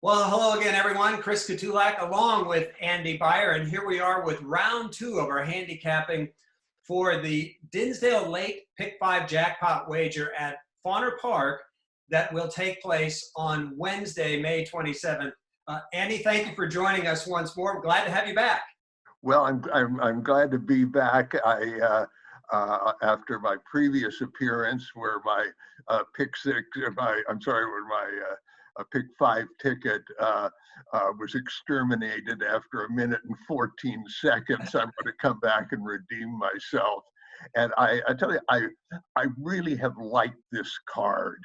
Well, hello again, everyone. Chris Kotulak along with Andy Beyer, and here we are with round two of our handicapping for the Dinsdale Lake Pick 5 Jackpot wager at Fonner Park that will take place on Wednesday, May 27th. Andy, thank you for joining us once more. I'm glad to have you back. Well, I'm glad to be back. After my previous appearance, where my pick six, where my pick 5 ticket was exterminated after a minute and 14 seconds, I'm going to come back and redeem myself. And I tell you, I really have liked this card.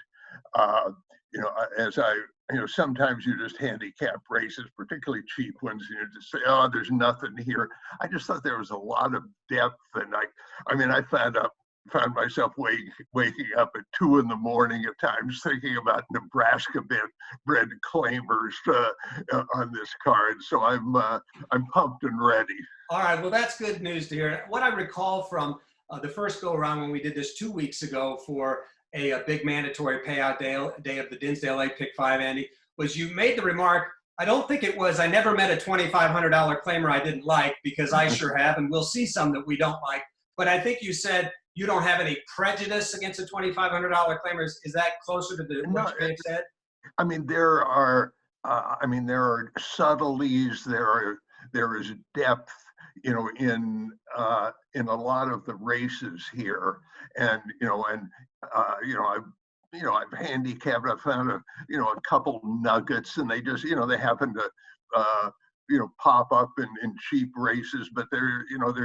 Sometimes you just handicap races, particularly cheap ones, and you just say, oh, there's nothing here. I just thought there was a lot of depth, and I found myself waking up at 2 in the morning at times thinking about Nebraska bred claimers on this card. So I'm pumped and ready. All right, well, that's good news to hear. What I recall from the first go around when we did this 2 weeks ago for a big mandatory payout day of the Dinsdale Lake Pick 5, Andy, was you made the remark, I don't think it was, I never met a $2,500 claimer I didn't like, because I sure have, and we'll see some that we don't like. But I think you said you don't have any prejudice against a $2,500 claimer. Is that closer to what you said? I mean, there are subtleties, there is depth, in a lot of the races here, and I've handicapped. I've found a couple nuggets, and they just they happen to pop up in cheap races, but they're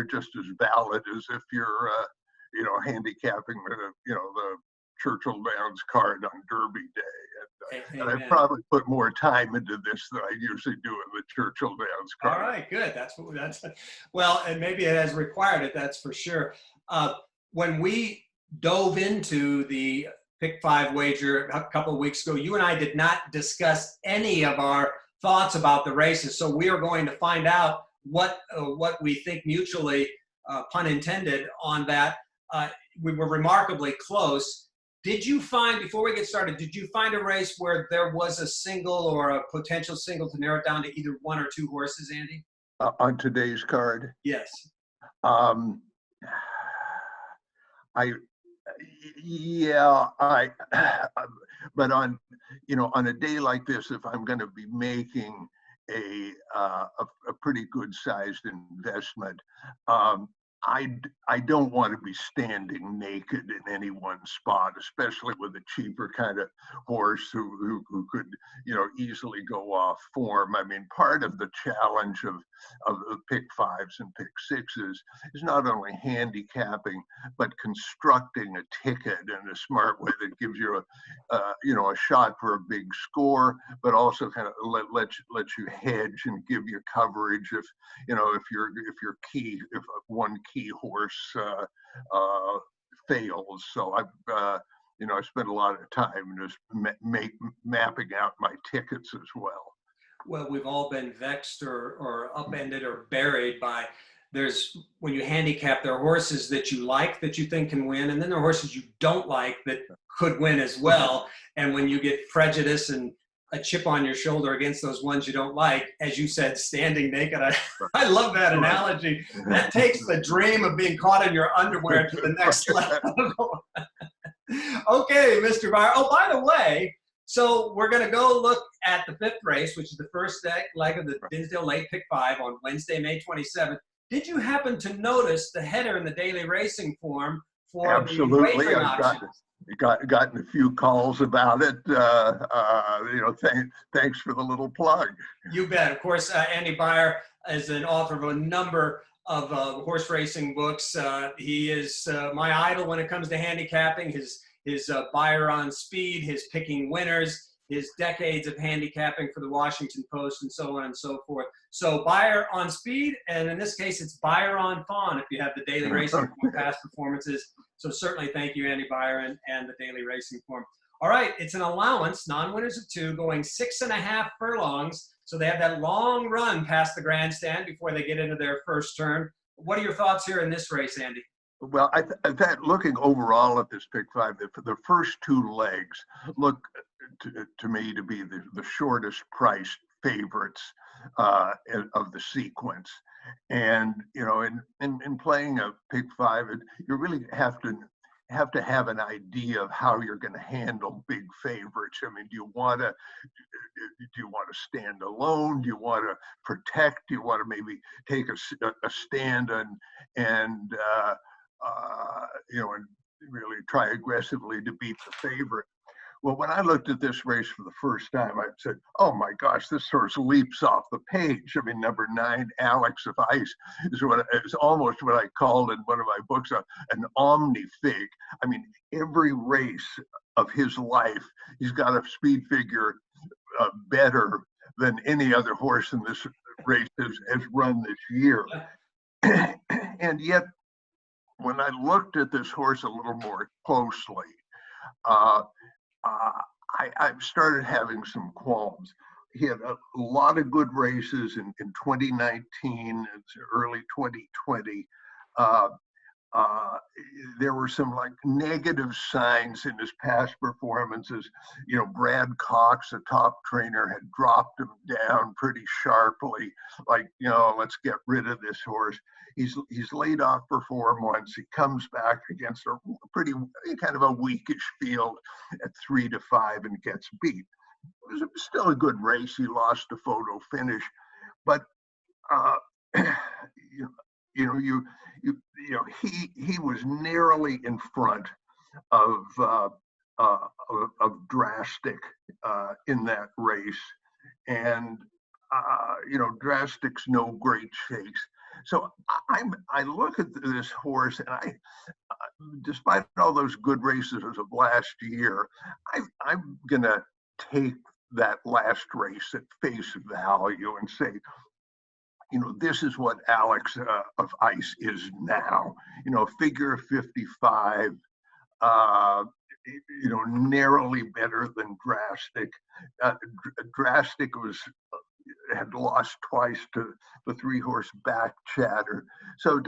just as valid as if you're handicapping the Churchill Downs card on Derby Day. And I probably put more time into this than I usually do in the Churchill Downs card. All right, good. That's well, and maybe it has required it. That's for sure. When we dove into the Pick 5 wager a couple of weeks ago, you and I did not discuss any of our thoughts about the races. So we are going to find out what we think mutually, pun intended, on that. We were remarkably close. Did you find, before we get started, did you find a race where there was a single or a potential single to narrow it down to either one or two horses, Andy? On today's card? Yes. But on a day like this, if I'm going to be making a pretty good sized investment, I don't want to be standing naked in any one spot, especially with a cheaper kind of horse who could easily go off form. I mean, part of the challenge of the Pick 5s and Pick 6s is not only handicapping, but constructing a ticket in a smart way that gives you a shot for a big score, but also kind of lets you hedge and give you coverage if one key horse fails. So I spent a lot of time just mapping out my tickets as well. Well, we've all been vexed or upended or buried by, when you handicap, there are horses that you like that you think can win, and then there are horses you don't like that could win as well. And when you get prejudice and a chip on your shoulder against those ones you don't like, as you said, standing naked. I love that analogy. That takes the dream of being caught in your underwear to the next level. Okay, Mr. Beyer. Oh, by the way, so we're going to go look at the 5th race, which is the first leg of the Dinsdale Lake Pick 5 on Wednesday, May 27th. Did you happen to notice the header in the daily racing form for Absolutely. the wagering options? Gotten a few calls about it. Thanks for the little plug. You bet. Of course, Andy Beyer is an author of a number of horse racing books. He is my idol when it comes to handicapping. His Beyer on Speed, his Picking Winners, his decades of handicapping for the Washington Post, and so on and so forth. So Beyer on Speed, and in this case, it's Beyer on Fawn if you have the daily racing form past performances. So certainly thank you, Andy Beyer, and the daily racing form. All right, it's an allowance, non-winners of 2, going 6.5 furlongs. So they have that long run past the grandstand before they get into their first turn. What are your thoughts here in this race, Andy? Well, I thought looking overall at this Pick 5, for the first 2 legs, look to me to be the shortest priced favorites of the sequence. And in playing a pick five, you really have to have an idea of how you're going to handle big favorites. I mean, do you want to stand alone? Do you want to protect? Do you want to maybe take a stand and and really try aggressively to beat the favorite? Well, when I looked at this race for the first time, I said, "Oh my gosh, this horse leaps off the page." I mean, number 9, Alex of Ice, is almost what I called in one of my books an omni-fig. I mean, every race of his life, he's got a speed figure better than any other horse in this race has run this year. And yet, when I looked at this horse a little more closely, uh, I started having some qualms. He had a lot of good races in 2019 and early 2020. Uh, uh, there were some like negative signs in his past performances. Brad Cox, a top trainer, had dropped him down pretty sharply. Like, let's get rid of this horse. He's laid off perform once. He comes back against a pretty kind of a weakish field at 3-5 and gets beat. It was still a good race. He lost a photo finish, but uh, he was narrowly in front of Drastic in that race, and Drastic's no great shakes. So I look at this horse, and despite all those good races of last year, I'm gonna take that last race at face value and say, this is what Alex of Ice is now. Figure 55, narrowly better than Drastic. Drastic had lost twice to the 3-horse Back Chatter. So it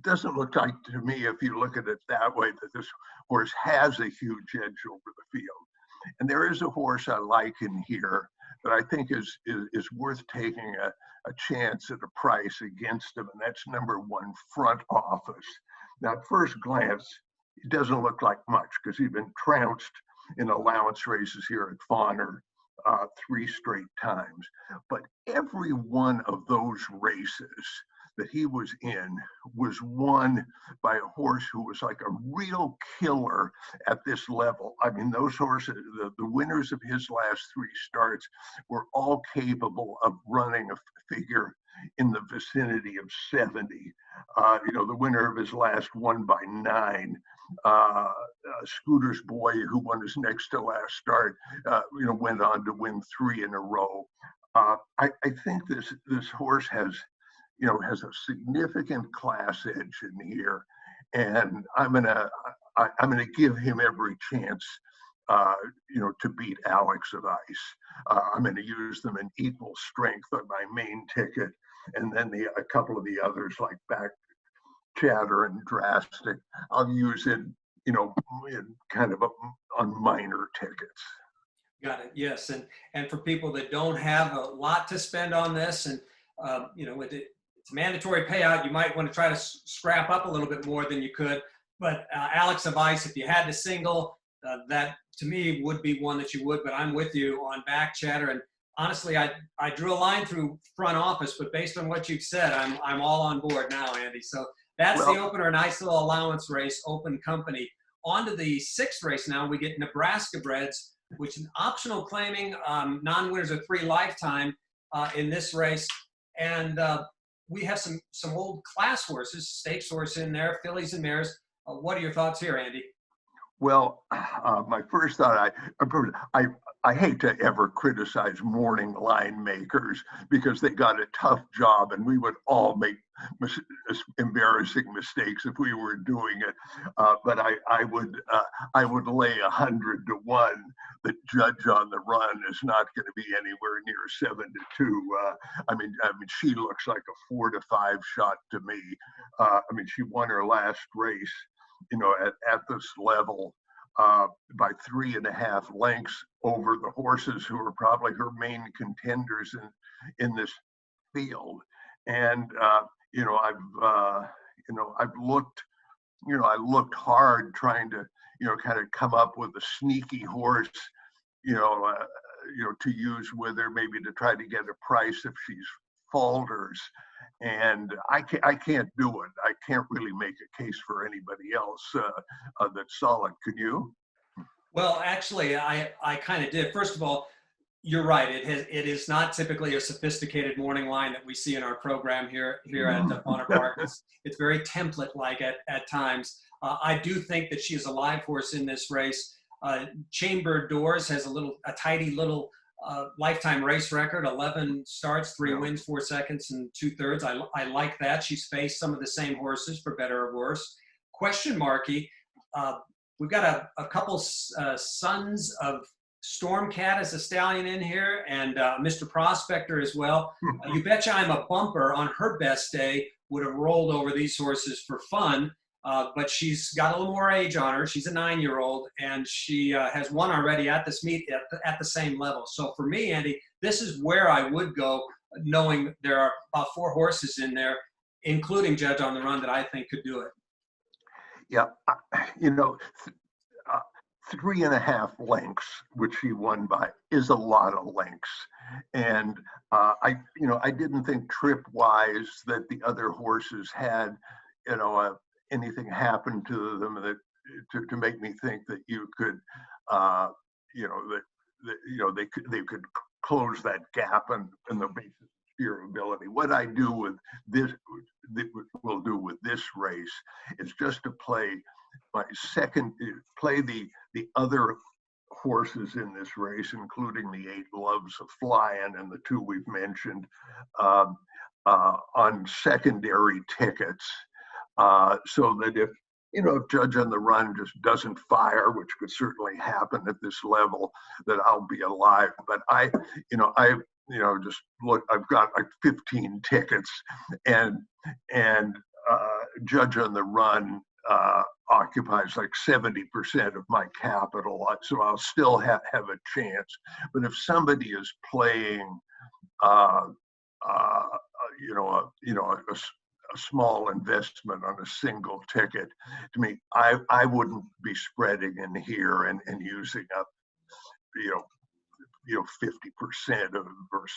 doesn't look like, to me, if you look at it that way, that this horse has a huge edge over the field. And there is a horse I like in here that I think is worth taking a chance at a price against him, and that's number 1, Front Office. Now, at first glance, it doesn't look like much because he's been trounced in allowance races here at Fonner 3 straight times. But every one of those races that he was in was won by a horse who was like a real killer at this level. I mean, those horses, the winners of his last 3 starts were all capable of running a figure in the vicinity of 70. The winner of his last won by 9. Scooter's Boy, who won his next to last start, went on to win 3 in a row. I think this horse has a significant class edge in here, and I'm gonna give him every chance, to beat Alex of Ice. I'm gonna use them in equal strength on my main ticket, and then a couple of the others like Back Chatter and Drastic, I'll use it, in kind of on minor tickets. Got it. Yes, and for people that don't have a lot to spend on this, and it's a mandatory payout, you might want to try to scrap up a little bit more than you could. But Alex of Ice, if you had to single, that to me would be one that you would. But I'm with you on Back Chatter, and honestly, I drew a line through Front Office, but based on what you've said, I'm all on board now, Andy. So that's the opener, a nice little allowance race, open company. On to the 6th race now. We get Nebraska Breds, which is an optional claiming, non-winners of 3 lifetime in this race. And we have some old class horses, stakes horse in there, fillies and mares. What are your thoughts here, Andy? Well, my first thought, I hate to ever criticize morning line makers because they got a tough job, and we would all make embarrassing mistakes if we were doing it. But I would lay 100 to 1 that Judge on the Run is not going to be anywhere near 7-2. I mean, she looks like a 4-5 shot to me. She won her last race, at this level. by 3.5 lengths over the horses who are probably her main contenders in this field. And I've looked, I looked hard trying to kind of come up with a sneaky horse, to use with her, maybe to try to get a price if she's falters. And I can't do it. I can't really make a case for anybody else that's solid. Can you? Well, actually, I kind of did. First of all, you're right. It is not typically a sophisticated morning line that we see in our program here at the Fonner Park. It's very template-like at times. I do think that she is a live horse in this race. Chamber Doors has a tidy little lifetime race record: 11 starts, 3 wins, 4 seconds, and 2/3. I like that. She's faced some of the same horses, for better or worse. Question marky. We've got a couple sons of Stormcat as a stallion in here, and Mr. Prospector as well. You betcha I'm a bumper on her best day would have rolled over these horses for fun, but she's got a little more age on her. She's a 9-year-old, and she has won already at this meet at the same level. So for me, Andy, this is where I would go, knowing there are about 4 horses in there, including Judge on the Run, that I think could do it. Yeah, 3.5 lengths, which she won by, is a lot of lengths. And I didn't think trip-wise that the other horses had, anything happen to them that to make me think that you could, they could close that gap in the basis of sheer ability. What I do with this, will do with this race, is just to play the other horses in this race, including the 8 Loves of Flying and the 2 we've mentioned, on secondary tickets, so that if Judge on the Run just doesn't fire, which could certainly happen at this level, that I'll be alive. But I just look, I've got like 15 tickets, and Judge on the Run occupies like 70% of my capital, so I'll still have a chance. But if somebody is playing, a small investment on a single ticket, to me, I wouldn't be spreading in here and using up, 50% of or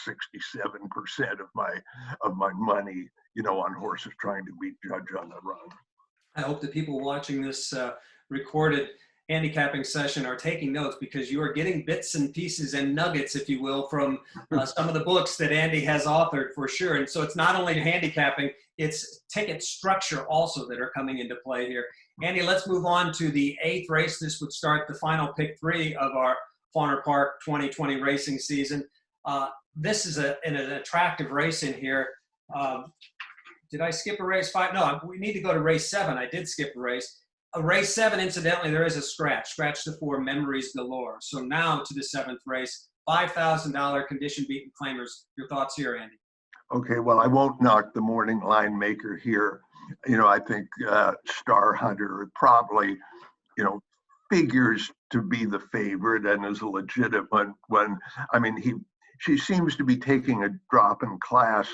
67% of my money, on horses trying to beat Judge on the Run. I hope the people watching this recorded handicapping session are taking notes, because you are getting bits and pieces and nuggets, if you will, from some of the books that Andy has authored, for sure. And so it's not only handicapping, it's ticket structure also that are coming into play here. Andy, let's move on to the 8th race. This would start the final pick 3 of our Fonner Park 2020 racing season. This is an attractive race in here. Did I skip a race 5? No, we need to go to race 7. I did skip a race. Race 7, incidentally, there is a scratch. Scratch the 4, Memories Galore. So now to the 7th race, $5,000 condition-beaten claimers. Your thoughts here, Andy? Okay, well, I won't knock the morning line maker here. I think Star Hunter probably, figures to be the favorite and is a legitimate one. I mean, she seems to be taking a drop in class,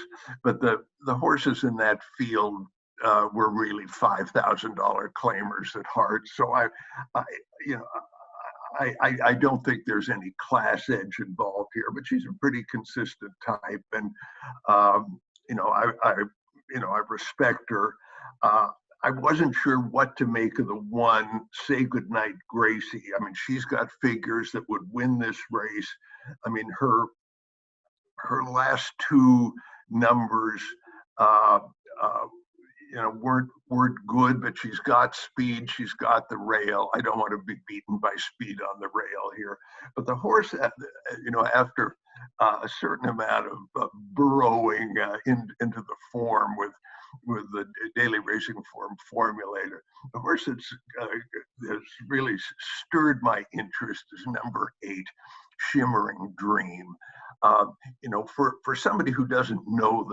but the horses in that field were really $5,000 claimers at heart. So I don't think there's any class edge involved here, but she's a pretty consistent type, and I respect her. I wasn't sure what to make of the one, Say Goodnight Gracie. I mean, she's got figures that would win this race. I mean, her last 2 numbers, weren't good, but she's got speed. She's got the rail. I don't want to be beaten by speed on the rail here. But the horse, after a certain amount of burrowing into the form with the Daily Racing Form formulator, the horse that's has really stirred my interest is number 8, Shimmering Dream. For somebody who doesn't know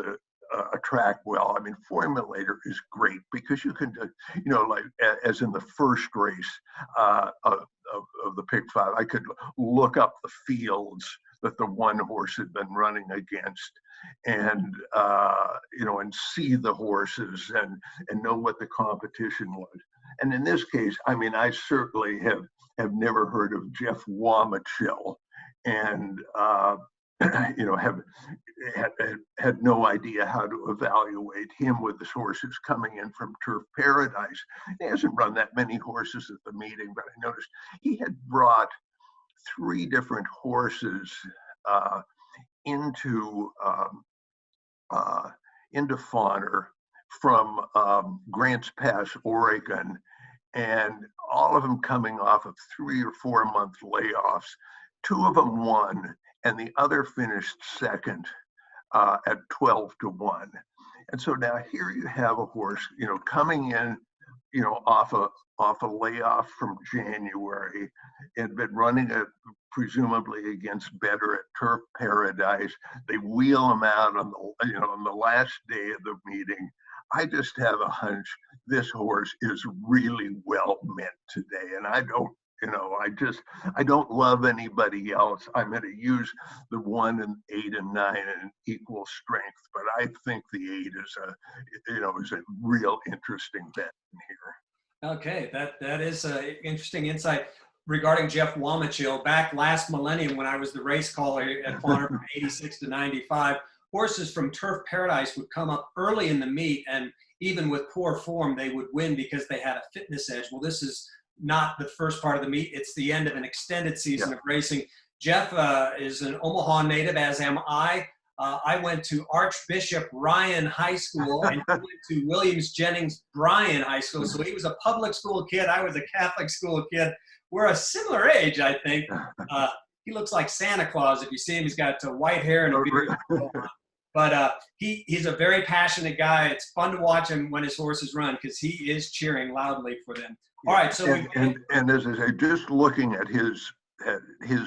a track well. I mean, Formulator is great because you can, like as in the first race of the pick five, I could look up the fields that the one horse had been running against, and and see the horses and know what the competition was. And in this case, I mean, I certainly have never heard of Jeff Wamachill, and have had no idea how to evaluate him with his horses coming in from Turf Paradise. He hasn't run that many horses at the meeting, but I noticed he had brought 3 different horses into Fonner from Grants Pass, Oregon, and all of them coming off of 3 or 4 month layoffs. 2 of them won, and the other finished second at 12-1. And so now here you have a horse, coming in, off a layoff from January, had been running presumably against better at Turf Paradise. They wheel him out on the last day of the meeting. I just have a hunch this horse is really well meant today, and I don't love anybody else. I'm going to use the 1 and 8 and 9 in equal strength, but I think the 8 is a real interesting bet in here. Okay, that is an interesting insight regarding Jeff Wamachill. Back last millennium, when I was the race caller at Fonner from '86 to '95, horses from Turf Paradise would come up early in the meet, and even with poor form, they would win because they had a fitness edge. Well, this is not the first part of the meet. It's the end of an extended season of racing. Jeff is an Omaha native, as am I. I went to Archbishop Ryan High School, and he went to Williams Jennings Bryan High School. So he was a public school kid. I was a Catholic school kid. We're a similar age, I think. He looks like Santa Claus. If you see him, he's got white hair and a beard. But he's a very passionate guy. It's fun to watch him when his horses run because he is cheering loudly for them. All right, so and as I say, just looking at his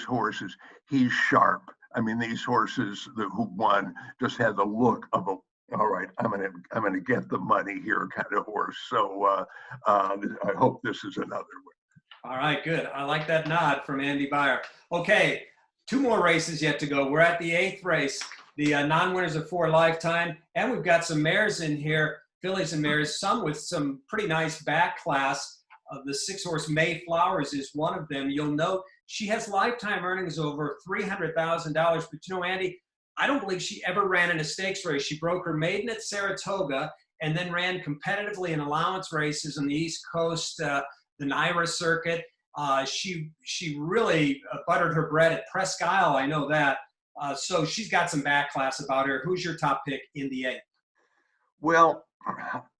horses, he's sharp. I mean, these horses who won just had the look of a, all right, I'm gonna get the money here kind of horse. So I hope this is another one. All right, good. I like that nod from Andy Beyer. Okay, 2 more races yet to go. We're at the 8th race, the non-winners of 4 Lifetime, and we've got some mares in here, fillies and mares, some with some pretty nice back class. The 6-horse May Flowers is one of them. You'll note she has lifetime earnings over $300,000. But Andy, I don't believe she ever ran in a stakes race. She broke her maiden at Saratoga and then ran competitively in allowance races on the East Coast, the Naira circuit. She really buttered her bread at Presque Isle, I know that. So she's got some back class about her. Who's your top pick in the 8th? Well,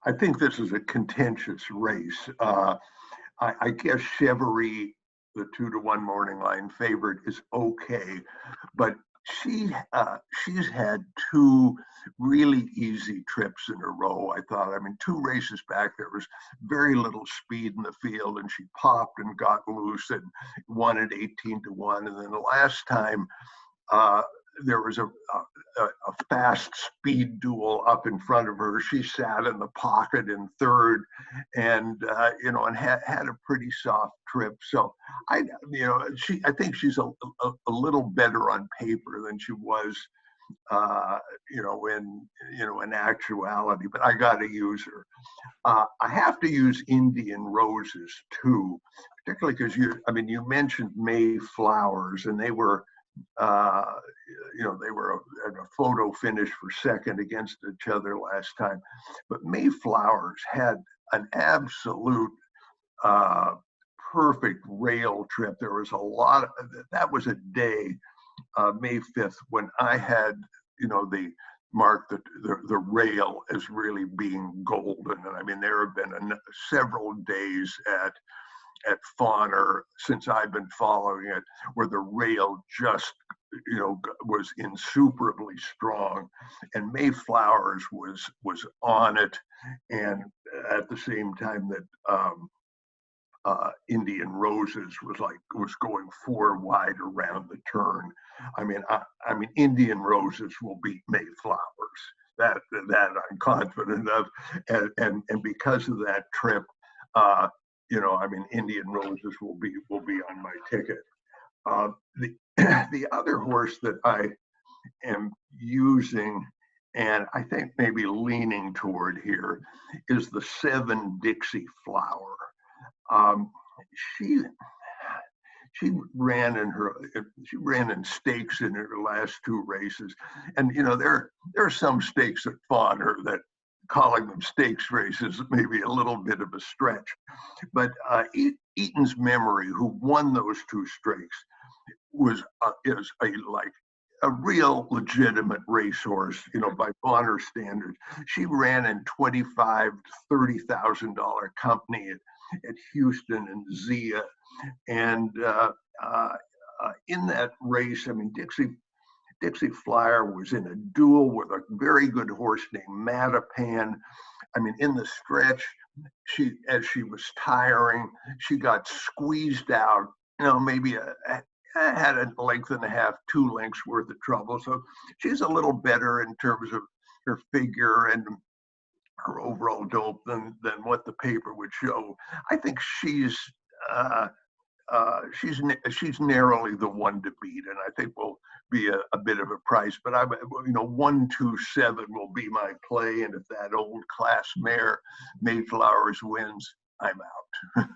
I think this is a contentious race. I guess Chevrolet, the 2-1 morning line favorite, is okay, but she's had 2 really easy trips in a row. I thought, 2 races back, there was very little speed in the field, and she popped and got loose and won at 18-1. And then the last time, there was a fast speed duel up in front of her. She sat in the pocket in 3rd, and and had a pretty soft trip. So I think she's a little better on paper than she was, in actuality. But I got to use her. I have to use Indian Roses too, particularly because you mentioned May Flowers, and they were. They were at a photo finish for second against each other last time. But Mayflowers had an absolute perfect rail trip. There was a lot of, that was a day, May 5th, when I had, the mark the rail as really being golden. And there have been several days at Fonner since I've been following it, where the rail just, was insuperably strong, and Mayflowers was on it, and at the same time that Indian Roses was going 4 wide around the turn. Indian Roses will beat Mayflowers. that I'm confident of, and because of that trip, I mean, Indian Roses will be on my ticket. The the other horse that I am using, and I think maybe leaning toward here, is the 7 Dixie Flower. Um, she she ran in stakes in her last 2 races, and there are some stakes at Fonner that calling them stakes races may be a little bit of a stretch, but Eaton's Memory, who won those 2 stakes, is a real legitimate racehorse, by Bonner standards. She ran in $25,000 to $30,000 company at Houston and Zia, and in that race, I mean, Dixie Flyer was in a duel with a very good horse named Mattapan. I mean, in the stretch, as she was tiring, she got squeezed out. Maybe had a length and a half, 2 lengths worth of trouble. So she's a little better in terms of her figure and her overall dope than what the paper would show. I think she's narrowly the one to beat, and I think will be a bit of a price. But 127 will be my play, and if that old class mare Mayflowers wins, I'm out.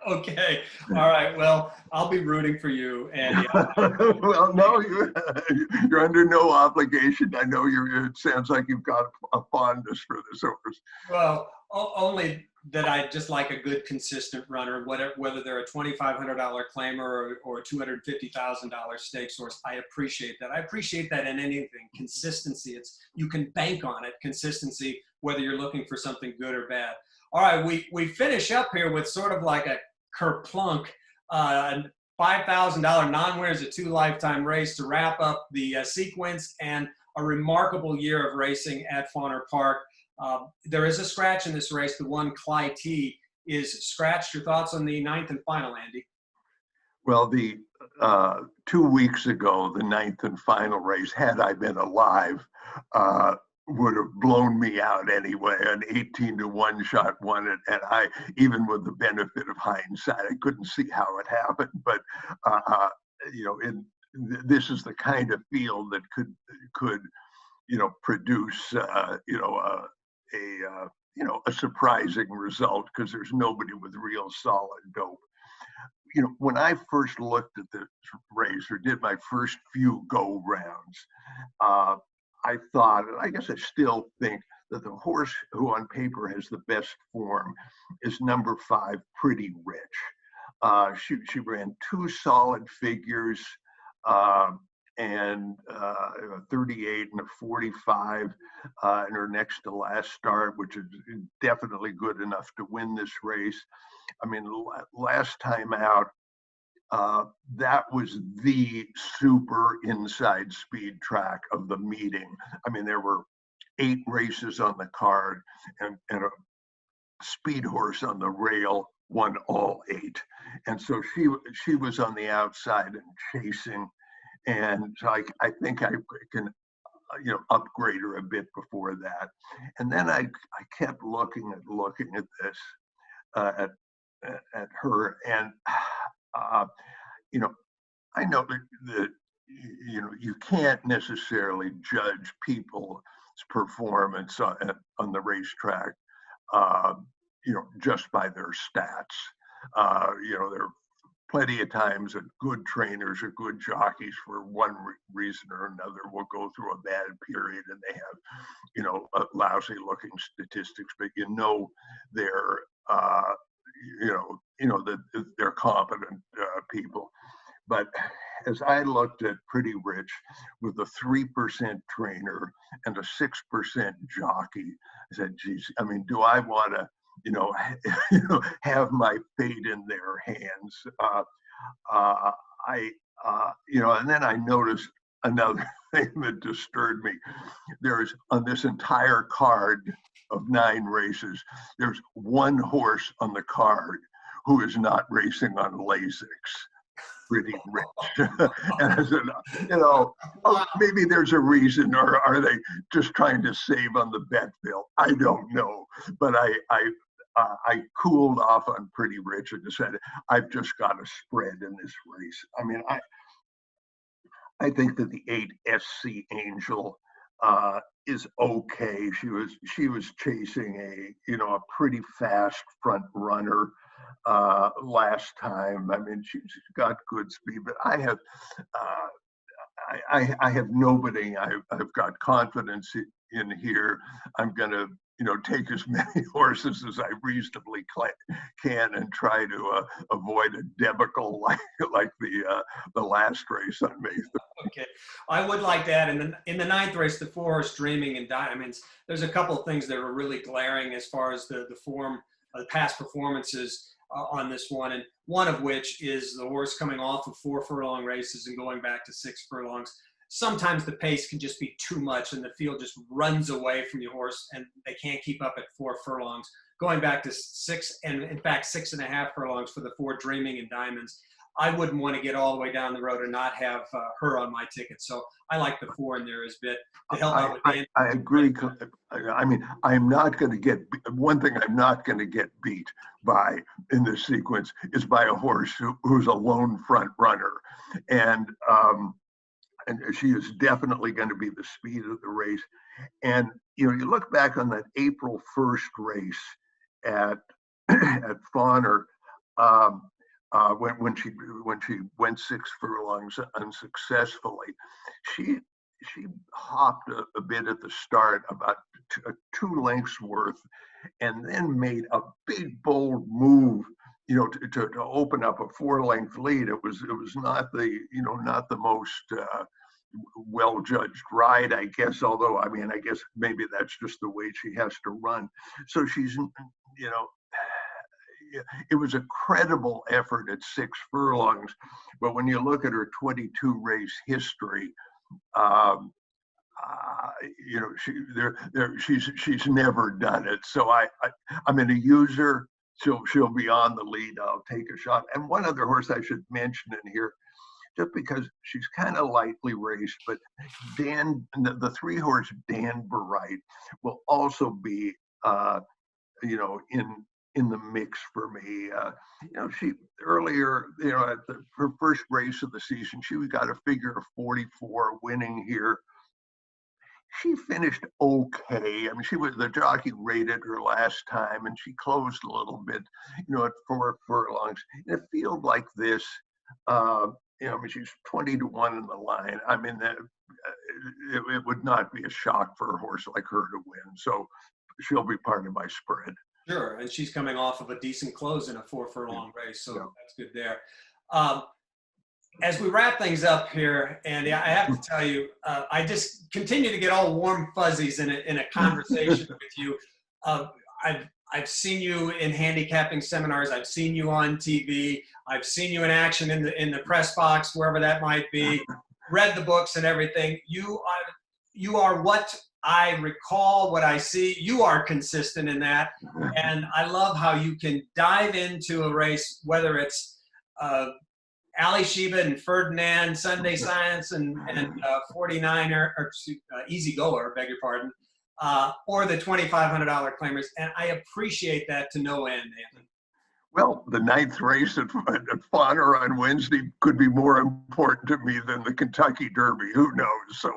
Okay. All right. Well, I'll be rooting for you, Andy. Well, no, you're under no obligation. I know it sounds like you've got a fondness for this horse. Well, only that I just like a good, consistent runner, whether they're a $2,500 claimer or a $250,000 stakes horse. I appreciate that. I appreciate that in anything. Consistency. You can bank on it. Consistency, whether you're looking for something good or bad. All right, we finish up here with sort of like a kerplunk, $5,000 non-winners, a 2 lifetime race to wrap up the sequence and a remarkable year of racing at Fonner Park. There is a scratch in this race. The one Cly T is scratched. Your thoughts on the 9th and final, Andy? Well, the 2 weeks ago, the 9th and final race, had I been alive, would have blown me out anyway. An 18-1 shot won it, and I, even with the benefit of hindsight, I couldn't see how it happened. But this is the kind of field that could produce a surprising result, because there's nobody with real solid dope. When I first looked at the race or did my first few go rounds, I thought, and I guess I still think, that the horse who on paper has the best form is number 5, Pretty Rich. She ran 2 solid figures, and a 38 and a 45 in her next to last start, which is definitely good enough to win this race. I mean, last time out, that was the super inside speed track of the meeting. I mean, there were 8 races on the card, and a speed horse on the rail won all 8. And so she was on the outside and chasing. And so I think I can, upgrade her a bit before that. And then I kept looking at this, at her, and I know that you can't necessarily judge people's performance on the racetrack, just by their stats. There are plenty of times that good trainers or good jockeys, for one reason or another, will go through a bad period and they have, lousy looking statistics, but they're, that they're competent people. But as I looked at Pretty Rich with a 3% trainer and a 6% jockey, I said, geez, I mean, do I want to, have my fate in their hands? And then I noticed another thing that disturbed me. There's, on this entire card of 9 races, there's 1 horse on the card who is not racing on Lasix. pretty rich. And I said, oh, maybe there's a reason, or are they just trying to save on the bet bill? I don't know. But I cooled off on Pretty Rich and said, I've just got a spread in this race. I mean, I think that the 8 SC Angel is okay. She was chasing a pretty fast front runner last time. I mean, she's got good speed, but I have nobody I've got confidence in here. I'm gonna take as many horses as I reasonably can and try to avoid a debacle like the last race on May 3rd. Okay, I would like that. And in the ninth race, the 4-horse Dreaming and Diamonds, there's a couple of things that are really glaring as far as the form, the past performances on this one, and one of which is the horse coming off of 4 furlong races and going back to 6 furlongs. Sometimes the pace can just be too much and the field just runs away from your horse and they can't keep up at 4 furlongs. Going back to 6, and in fact 6.5 furlongs for the 4 Dreaming and Diamonds, I wouldn't want to get all the way down the road and not have her on my ticket. So I like the 4 in there as a bit to help out with the I agree. I mean, I'm not going to get, one thing I'm not going to get beat by in this sequence is by a horse who's a lone front runner. And she is definitely going to be the speed of the race. And, you look back on that April 1st race at Fonner, when she went 6 furlongs unsuccessfully, she hopped a bit at the start, about 2 lengths worth, and then made a big bold move, to open up a 4-length lead. It was not the most well-judged ride, I guess, although I guess maybe that's just the way she has to run. So she's, it was a credible effort at 6 furlongs, but when you look at her 22 race history, she's never done it. So I'm going to use her. She'll be on the lead. I'll take a shot. And one other horse I should mention in here, just because she's kind of lightly raced, but the 3-horse Dan Barite will also be, in the mix for me. She earlier, at her first race of the season, she got a figure of 44 winning here. She finished okay. I mean, the jockey rated her last time, and she closed a little bit, at 4 furlongs. In a field like this, she's 20-1 in the line. I mean, it would not be a shock for a horse like her to win. So she'll be part of my spread. Sure, and she's coming off of a decent close in a 4 furlong race, so that's good there. As we wrap things up here, Andy, I have to tell you, I just continue to get all warm fuzzies in a conversation with you. I've seen you in handicapping seminars. I've seen you on TV. I've seen you in action in the press box, wherever that might be. Read the books and everything. You are what I recall, what I see. You are consistent in that, and I love how you can dive into a race, whether it's Ali Sheba and Ferdinand, Sunday Science and 49er, or Easy Goer, beg your pardon, or the $2,500 claimers. And I appreciate that to no end, Anthony. Well, the 9th race at Fonner on Wednesday could be more important to me than the Kentucky Derby. Who knows? So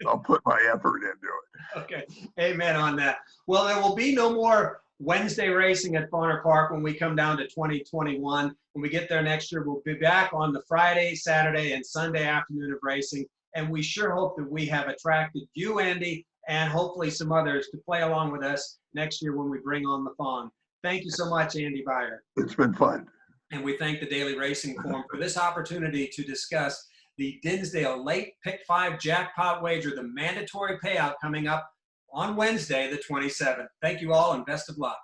I'll put my effort into it. Okay, amen on that. Well, there will be no more Wednesday racing at Fonner Park when we come down to 2021. When we get there next year, we'll be back on the Friday, Saturday, and Sunday afternoon of racing. And we sure hope that we have attracted you, Andy, and hopefully some others to play along with us next year when we bring on the Fawn. Thank you so much, Andy Beyer. It's been fun. And we thank the Daily Racing Forum for this opportunity to discuss the Dinsdale Late Pick 5 Jackpot wager, the mandatory payout coming up on Wednesday, the 27th. Thank you all and best of luck.